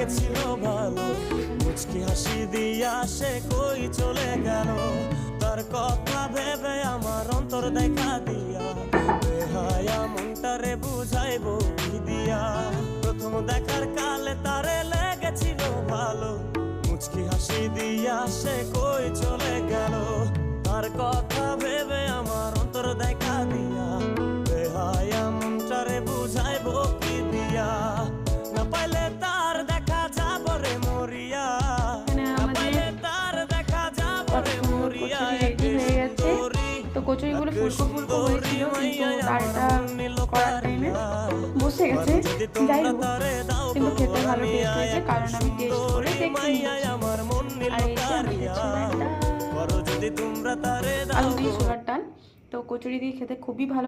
লেগেছিল ভালো, মুচকি হাসি দিয়া সে কই চলে গেল। তার কথা ভেবে আমার অন্তর দেখা দিয়া, বেহায়া মনটারে বুঝাইবো কি দিয়া। প্রথম দেখার কালে তারে লেগেছিল ভালো, মুচকি হাসি দিয়া সে কই চলে গেল। তার কথা ভেবে আমার অন্তর দেখা দিয়া, বেহায়া মনটারে বুঝাইবো কি দিয়া। না পাইলে তার দেখা যাব রে মরিয়া, না পাইলে তার দেখা যাব রে মরিয়া। রেডি হয়ে গেছে, তো কচুরিগুলো ফুলকো ফুলকো হয়েছিল, কিন্তু ডালটা করার টাইমে বসে গেছে। যাই হোক, কিন্তু খেতে ভালো টেস্ট হয়েছে, কারণ আমি টেস্ট করে দেখে নিয়েছি। আর এই যে আমি আলু দিয়ে ছোলার ডাল, তো কচুরি দিয়ে খেতে খুবই ভালো।